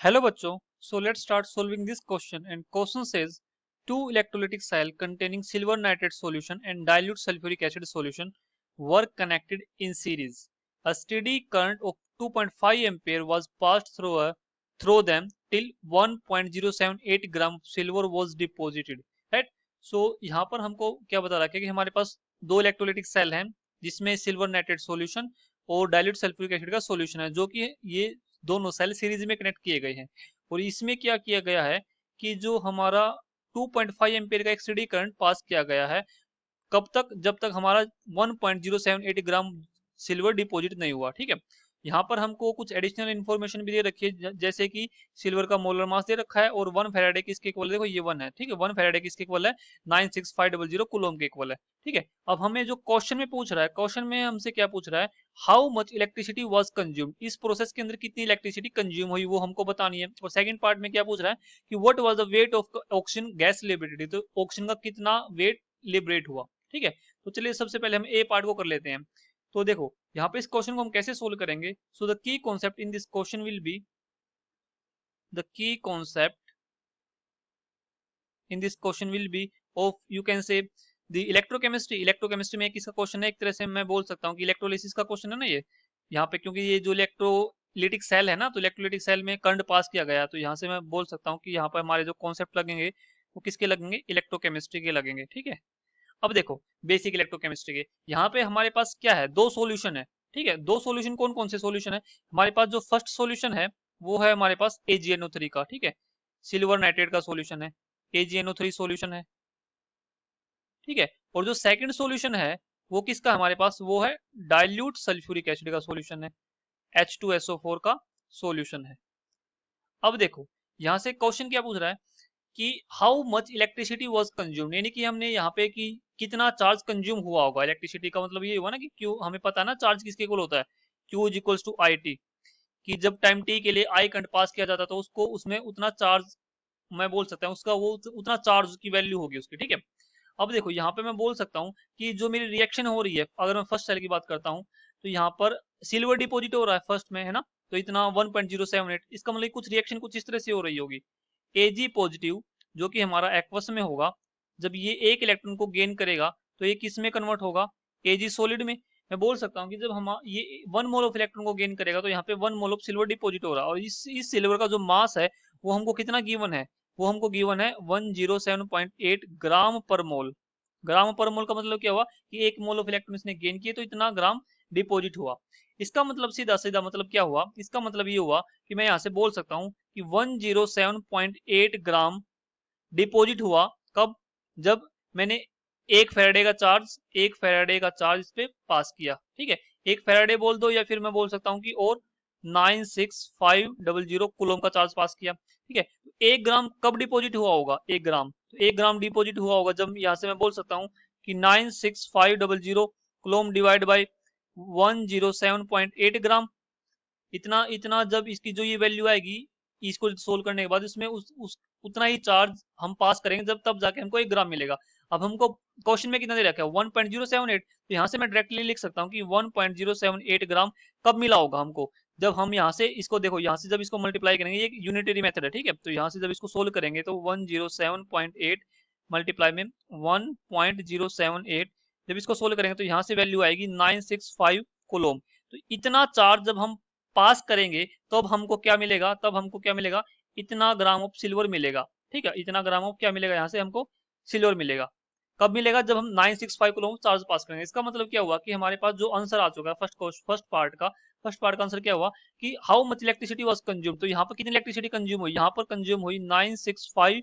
Hello बच्चों, so let's start solving this question and question says two electrolytic cell containing silver nitrate solution and dilute sulfuric acid solution were connected in series. A steady current of 2.5 ampere was passed through them till 1.078 gram silver was deposited. Right? So यहाँ पर हमको क्या बता रखा है कि हमारे पास दो इलेक्ट्रोलाइटिक सेल हैं जिसमें सिल्वर नाइट्रेट सॉल्यूशन और डाइल्यूट सल्फ्यूरिक एसिड का सॉल्यूशन है जो कि ये दोनों सेल सीरीज में कनेक्ट किए गए हैं। और इसमें क्या किया गया है कि जो हमारा 2.5 एम्पियर का एक सीडी करंट पास किया गया है, कब तक, जब तक हमारा 1.078 ग्राम सिल्वर डिपॉजिट नहीं हुआ। ठीक है, यहाँ पर हमको कुछ एडिशनल इन्फॉर्मेशन भी दे रखी है, जैसे कि सिल्वर का मोलर मास दे रखा है और 1 फैराडे की इसके इक्वल, देखो ये 1 है। ठीक है, 1 फैराडे की इसके इक्वल है 96500 कूलम के इक्वल है। ठीक है, अब हमें जो क्वेश्चन में पूछ रहा है, क्वेश्चन में हमसे क्या पूछ रहा है, how much electricity was consumed, इस प्रोसेस के अंदर कितनी इलेक्ट्रिसिटी कंज्यूम हुई वो हमको बतानी है। और सेकंड पार्ट में क्या पूछ रहा है कि what was the weight of oxygen gas liberated, तो ऑक्सीजन का कितना वेट लिबरेट हुआ। ठीक है, तो चलिए सबसे पहले हम ए पार्ट को कर लेते हैं। तो देखो यहाँ पे इस क्वेश्चन को हम कैसे सोल्व करेंगे। So the key concept in this question will be, the key concept in this question will be of, you can say the electrochemistry. Electrochemistry में किसका क्वेश्चन है, एक तरह से मैं बोल सकता हूँ कि इलेक्ट्रोलिसिस का क्वेश्चन है ना ये। यहाँ पे क्योंकि ये जो इलेक्ट्रोलिटिक सेल है ना, तो इलेक्ट्रोलिटिक सेल में करंट पास किया गया, तो यहाँ से मैं बोल सकता हूँ कि यहाँ पर हमारे जो कॉन्सेप्ट लगेंगे वो किसके लगेंगे, इलेक्ट्रोकेमिस्ट्री के लगेंगे। ठीक है, अब देखो बेसिक इलेक्ट्रोकेमिस्ट्री के यहाँ पे हमारे पास क्या है, दो सॉल्यूशन है। ठीक है, दो सॉल्यूशन कौन कौन से सॉल्यूशन है हमारे पास, जो फर्स्ट सॉल्यूशन है वो है हमारे पास AgNO3 का। ठीक है, सिल्वर नाइट्रेट का सॉल्यूशन है, AgNO3 सॉल्यूशन है। ठीक है, और जो सेकंड सॉल्यूशन है वो किसका हमारे पास, वो है डाइल्यूट सल्फ्यूरिक एसिड का सॉल्यूशन है, H2SO4 का सॉल्यूशन है। अब देखो यहाँ से क्वेश्चन क्या पूछ रहा है कि how much electricity was consumed, यानी कि हमने यहाँ पे कि कितना चार्ज कंज्यूम हुआ होगा। इलेक्ट्रिसिटी का मतलब ये हुआ ना कि क्यू, हमें पता है ना चार्ज किसके इक्वल होता है, Q is equals to I T, कि जब टाइम टी के लिए आई करंट पास किया जाता है तो उसको उसमें उतना चार्ज, मैं बोल सकता हूँ उसका वो उतना चार्ज की वैल्यू होगी उसकी। ठीक है, अब देखो यहाँ पे मैं बोल सकता हूँ कि जो मेरी रिएक्शन हो रही है, अगर मैं फर्स्ट सेल की बात करता हूँ तो यहाँ पर सिल्वर डिपोजिट हो रहा है फर्स्ट में, है ना, तो इतना 1.078, इसका मतलब कुछ रिएक्शन कुछ इस तरह से हो रही होगी। Ag पॉजिटिव जो कि हमारा एक्वस में होगा, जब ये एक इलेक्ट्रॉन को गेन करेगा तो ये किस में कन्वर्ट होगा, Ag सॉलिड में। मैं बोल सकता हूँ कि जब हम ये 1 मोल ऑफ इलेक्ट्रॉन को गेन करेगा तो यहाँ पे 1 मोल ऑफ सिल्वर डिपोजिट हो रहा है, और इस सिल्वर का जो मास है वो हमको कितना गिवन है, वो हमको गिवन है 107.8 ग्राम पर मोल। ग्राम पर मोल का मतलब क्या हुआ कि 1 मोल ऑफ इलेक्ट्रॉन इसने गेन किए तो इतना ग्राम डिपोजिट हुआ। इसका मतलब सीधा सीधा मतलब क्या हुआ, इसका मतलब ये हुआ कि मैं यहाँ से बोल सकता हूँ कि 107.8 ग्राम डिपॉजिट हुआ। कब, जब मैंने 1 फैराडे का चार्ज इस पे पास किया। ठीक है, 1 फैराडे बोल दो या फिर मैं बोल सकता हूँ कि और 96500 कूलम का चार्ज पास किया। ठीक है, तो 1 ग्राम कब डिपॉजिट हुआ होगा, 1 ग्राम, तो 1 ग्राम डिपॉजिट हुआ होगा जब, यहाँ से मैं बोल सकता हूँ कि 96500 कूलम डिवाइड बाई 107.8 ग्राम, इतना इतना जब इसकी जो ये वैल्यू आएगी, इसको सोल्व करने के बाद इसमें उस उतना ही चार्ज हम पास करेंगे जब, तब जाके हमको 1 ग्राम मिलेगा। अब हमको क्वेश्चन में कितना दे रखा है 1.078, तो यहाँ से मैं डायरेक्टली लिख सकता हूँ कि 1.078 ग्राम कब मिला होगा हमको, जब हम यहाँ से इसको देखो, यहाँ से जब इसको मल्टीप्लाई करेंगे, ये यूनिटरी मेथड है। ठीक है, तो यहाँ से जब इसको सोल्व करेंगे तो 107.8 मल्टीप्लाई में 1.078, जब इसको सोल्व करेंगे तो यहाँ से वैल्यू आएगी 965 कोलोम। तो इतना चार्ज जब हम पास करेंगे तब हमको क्या मिलेगा, तब हमको क्या मिलेगा, इतना ग्राम ऑफ सिल्वर मिलेगा। ठीक है, इतना ग्राम ऑफ क्या मिलेगा, यहाँ से हमको सिल्वर मिलेगा। कब मिलेगा, जब हम 965 किलो चार्ज पास करेंगे। इसका मतलब क्या हुआ कि हमारे पास जो आंसर आ चुका है फर्स्ट पार्ट का आंसर क्या हुआ कि how much electricity was consume, तो यहाँ पर कितनी इलेक्ट्रिसिटी कंज्यूम हुई, यहाँ पर कंज्यूम हुई 965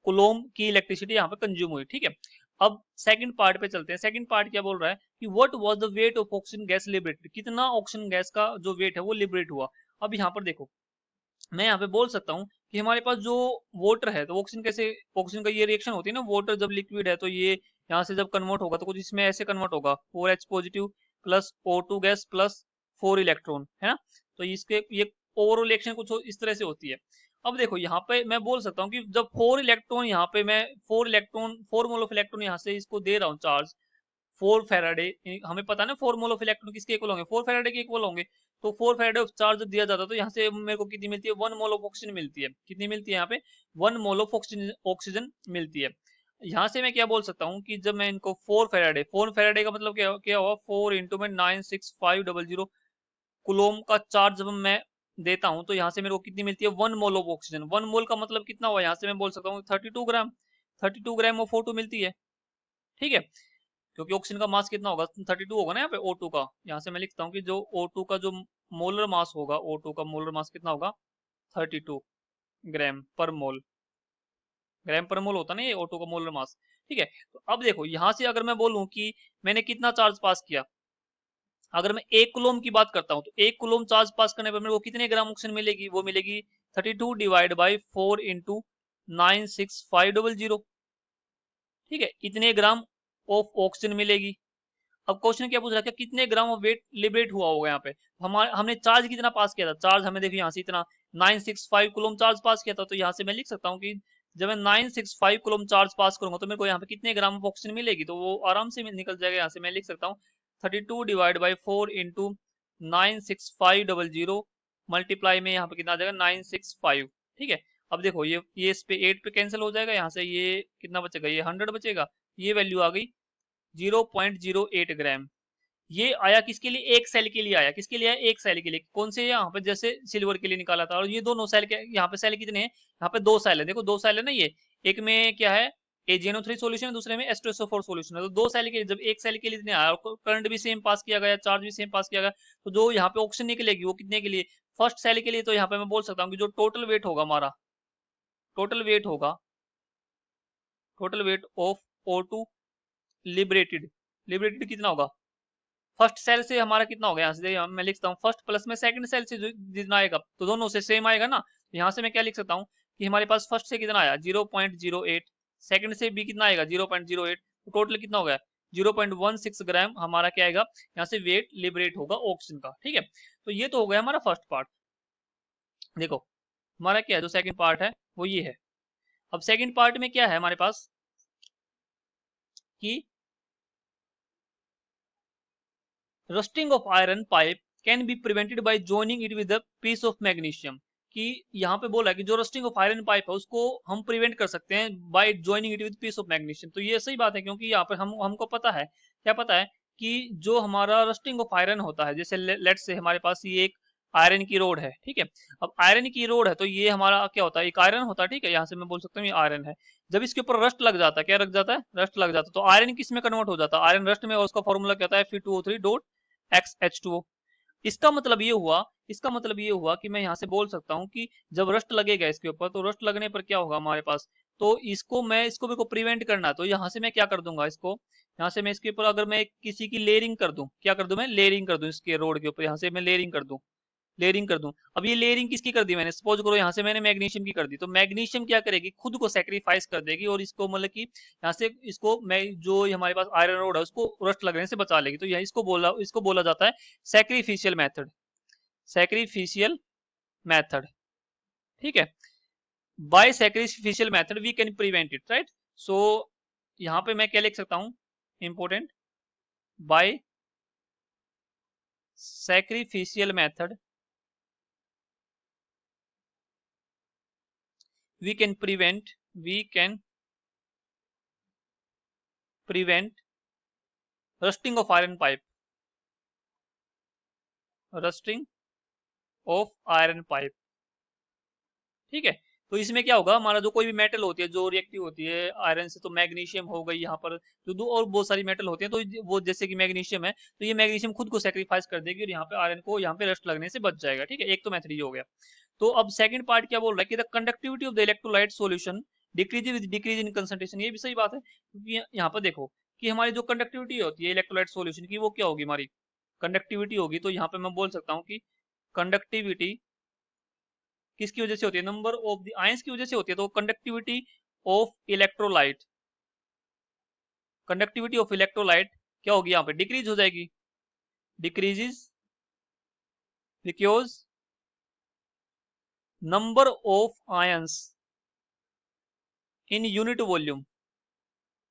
कुलोम की इलेक्ट्रिसिटी यहाँ पे कंज्यूम हुई। ठीक है, अब सेकंड पार्ट पे चलते हैं। सेकंड पार्ट क्या बोल रहा है कि what was the weight of oxygen gas liberated, कितना ऑक्सीजन गैस का जो वेट है वो लिबरेट हुआ। अब यहाँ पर देखो मैं यहाँ पे बोल सकता हूँ कि हमारे पास जो वाटर है, तो ऑक्सीजन कैसे, ऑक्सीजन का ये रिएक्शन होती है ना, वाटर जब लिक्विड है तो ये यहाँ से जब कन्वर्ट होगा तो कुछ इसमें ऐसे कन्वर्ट होगा, 4H positive plus O2 gas plus 4 electron, है ना। तो इसके ये ओवरऑल रिएक्शन कुछ इस तरह से होती है। अब देखो यहाँ पे मैं बोल सकता हूँ कि जब 4 इलेक्ट्रॉन यहाँ पे मैं 4 मोल ऑफ इलेक्ट्रॉन यहाँ से इसको दे रहा हूँ चार्ज 4 फैराडे, हमें पता है ना 4 मोल ऑफ इलेक्ट्रॉन किसके इक्वल होंगे, 4 फैराडे के इक्वल होंगे। तो 4 फैराडे ऑफ चार्ज जब दिया जाता है तो यहाँ से मेरे को कितनी मिलती है, 1 मोल ऑफ ऑक्सीजन मिलती है। कितनी मिलती है यहाँ पे, 1 मोल ऑफ ऑक्सीजन मिलती है। यहाँ से मैं क्या बोल सकता हूँ कि जब मैं इनको 4 फैराडे का मतलब क्या क्या हुआ, 4 इंटू में 96500 कुलोम का चार्ज जब मैं देता हूँ तो यहाँ से मेरे को कितनी मिलती है, 1 मोल ऑफ ऑक्सीजन। 1 मोल का मतलब कितना हुआ, यहाँ से मैं बोल सकता हूँ 32 ग्राम, 32 ग्राम ऑफ O2 मिलती है। ठीक है, क्योंकि ऑक्सीजन का मास कितना होगा, 32 होगा ना यहाँ पे O2 का। यहाँ से मैं लिखता हूँ कि जो O2 का जो मोलर मास होगा, O2 का मोलर मास कितना होगा, 32 ग्राम पर मोल। ग्राम पर मोल होता ना ये O2 का मोलर मास। ठीक है, तो अब देखो यहाँ से अगर मैं बोलूँ कि मैंने कितना चार्ज पास किया, अगर मैं 1 कुलोम की बात करता हूँ तो 1 कुलोम चार्ज पास करने पर मेरे को कितने ग्राम ऑक्सीजन मिलेगी, वो मिलेगी 32 डिवाइड बाई 4 इंटू 96500। ठीक है, इतने ग्राम ऑफ ऑक्सीजन मिलेगी। अब क्वेश्चन क्या पूछ रहा है, कितने ग्राम ऑफ वेट लिबरेट हुआ होगा यहाँ पे। हमारे हमने चार्ज कितना पास किया था, चार्ज हमें देखिए यहाँ से इतना 965 कुलम चार्ज पास किया था। तो यहाँ से मैं लिख सकता हूँ कि जब मैं 965 कुलम चार्ज पास करूंगा तो मेरे को यहाँ पे कितने ग्राम ऑफ ऑक्सीजन मिलेगी, तो वो आराम से निकल जाएगा। यहाँ से मैं लिख सकता हूँ 32 डिवाइड बाई 4 इंटू 96500 मल्टीप्लाई में यहाँ पे कितना आ जाएगा 965। ठीक है, अब देखो ये इस पे 8 पे कैंसिल हो जाएगा, यहाँ से ये कितना बचेगा, ये 100 बचेगा। ये वैल्यू आ गई 0.08 ग्राम। ये आया किसके लिए, एक सेल के लिए आया। किसके लिए आया, एक सेल के लिए। कौन से, यहाँ पे जैसे सिल्वर के लिए निकाला था। और ये दोनों सेल के, यहाँ पे सेल कितने हैं, यहाँ पे 2 सेल है। देखो 2 सेल है ना ये, एक में क्या है AgNO3 सॉल्यूशन है, दूसरे में H2SO4 सॉल्यूशन है। तो 2 सेल के लिए, जब एक सेल के लिए इतने आया, करंट भी सेम पास किया गया, चार्ज भी सेम पास किया गया, तो जो यहाँ पे ऑक्सीजन निकलेगी वो कितने के लिए, फर्स्ट सेल के लिए। तो यहाँ पे मैं बोल सकता हूँ कि जो टोटल वेट होगा हमारा, टोटल वेट होगा, total weight of O2 liberated, liberated कितना होगा, फर्स्ट सेल से हमारा कितना हो गया, यहाँ से मैं लिखता हूँ फर्स्ट प्लस में सेकंड सेल से जितना आएगा तो दोनों से सेम आएगा ना। यहाँ से मैं क्या लिख सकता हूँ कि हमारे पास फर्स्ट से कितना आया 0.08, सेकंड से भी कितना आएगा 0.08, तो टोटल कितना हो गया 0.16 ग्राम हमारा क्या आएगा, यहाँ से वेट लिबरेट होगा ऑक्सीजन का। ठीक है, तो ये तो हो गया हमारा फर्स्ट पार्ट। देखो हमारा क्या है, जो सेकंड पार्ट है वो ये है। अब सेकंड पार्ट में क्या है हमारे पास कि rusting of iron pipe can be prevented by joining it with a piece of magnesium. कि यहाँ पे बोला है कि जो रस्टिंग ऑफ आयरन पाइप है उसको हम प्रिवेंट कर सकते हैं bye joining it with piece of magnesium. तो ये सही बात है, क्योंकि यहाँ पे हमको पता है, क्या पता है कि जो हमारा रस्टिंग ऑफ आयरन होता है, जैसे लेट से हमारे पास ये एक आयरन की रोड है। ठीक है, अब आयरन की रोड है तो ये हमारा क्या होता है, एक आयरन होता है। ठीक है, यहाँ से मैं बोल सकता हूँ ये आयरन है। जब इसके ऊपर रस्ट लग जाता है, क्या लग जाता है, रस्ट लग जाता है, तो आयरन किस में कन्वर्ट हो जाता है, आयरन रस्ट में। और उसका फॉर्मूला क्या होता है Fe2O3 XH2O। इसका मतलब ये हुआ, इसका मतलब ये हुआ कि मैं यहाँ से बोल सकता हूँ कि जब रस्ट लगेगा इसके ऊपर, तो रस्ट लगने पर क्या होगा हमारे पास, तो इसको मेरे को प्रिवेंट करना है। तो यहाँ से मैं क्या कर दूंगा, इसको यहाँ से मैं इसके ऊपर अगर मैं किसी की लेयरिंग कर दूं, क्या कर दूं, मैं लेयरिंग कर दूं इसके रोड के ऊपर, यहाँ से मैं लेयरिंग कर दूं, लेयरिंग कर दूं। अब ये लेयरिंग किसकी कर दी मैंने, सपोज करो यहाँ से मैंने मैग्नीशियम की कर दी, तो मैग्नीशियम क्या करेगी, खुद को सेक्रीफाइस कर देगी और इसको मतलब कि यहाँ से इसको मैं जो हमारे पास आयरन रोड है उसको रस्ट लगने से बचा लेगी। तो यह इसको बोला जाता है सेक्रीफिशियल मेथड, सेक्रीफिशियल मेथड। ठीक है, by sacrificial method we can prevent it, right. So यहाँ पे मैं क्या लिख सकता हूँ, important, by sacrificial method we can prevent rusting of iron pipe, rusting of iron pipe। ठीक है, तो इसमें क्या होगा, हमारा जो कोई भी मेटल होती है जो रिएक्टिव होती है आयरन से, तो मैग्नीशियम हो गई यहाँ पर, जो दो और बहुत सारी मेटल होती है, तो वो जैसे कि मैग्नीशियम है, तो ये मैग्नीशियम खुद को सेक्रीफाइस कर देगी और यहाँ पे आयरन को यहाँ पे रस्ट लगने से बच जाएगा। ठीक है, एक तो मेथड ये हो गया। तो अब सेकंड पार्ट क्या बोल रहा है कि the conductivity of the electrolyte solution decrease with decrease in concentration. ये भी सही बात है, क्योंकि यहाँ पर देखो कि हमारी जो कंडक्टिविटी होती है इलेक्ट्रोलाइट सॉल्यूशन की, वो क्या होगी, हमारी कंडक्टिविटी होगी। तो यहाँ पे मैं बोल सकता हूँ कि कंडक्टिविटी किसकी वजह से होती है, नंबर ऑफ द आयंस की वजह से होती है। तो conductivity of electrolyte, conductivity of electrolyte क्या होगी, यहाँ पे डिक्रीज हो जाएगी, decreases because number of ions in unit volume,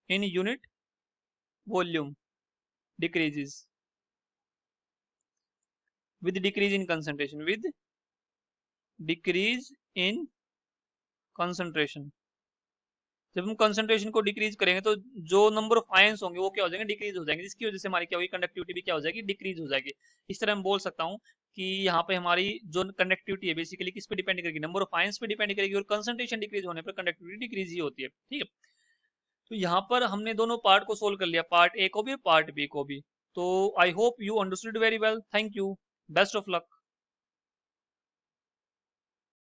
in unit volume decreases. With decrease in concentration, with decrease in concentration. जब हम कंसंट्रेशन को डिक्रीज करेंगे तो जो नंबर ऑफ आयंस होंगे वो क्या हो जाएंगे, डिक्रीज हो जाएंगे, जिसकी वजह से हमारी क्या होगी, कंडक्टिविटी भी क्या हो जाएगी, डिक्रीज हो जाएगी। इस तरह मैं बोल सकता हूँ कि यहाँ पे हमारी जो कंडक्टिविटी है बेसिकली किस पे डिपेंड करेगी, नंबर ऑफ आयंस पे डिपेंड करेगी, और कंसंट्रेशन डिक्रीज होने पर कंडक्टिविटी डिक्रीज ही होती है। ठीक है, तो यहाँ पर हमने दोनों पार्ट को सोल्व कर लिया, पार्ट ए को भी पार्ट बी को भी। तो I hope you understood very well. Thank you, best of luck.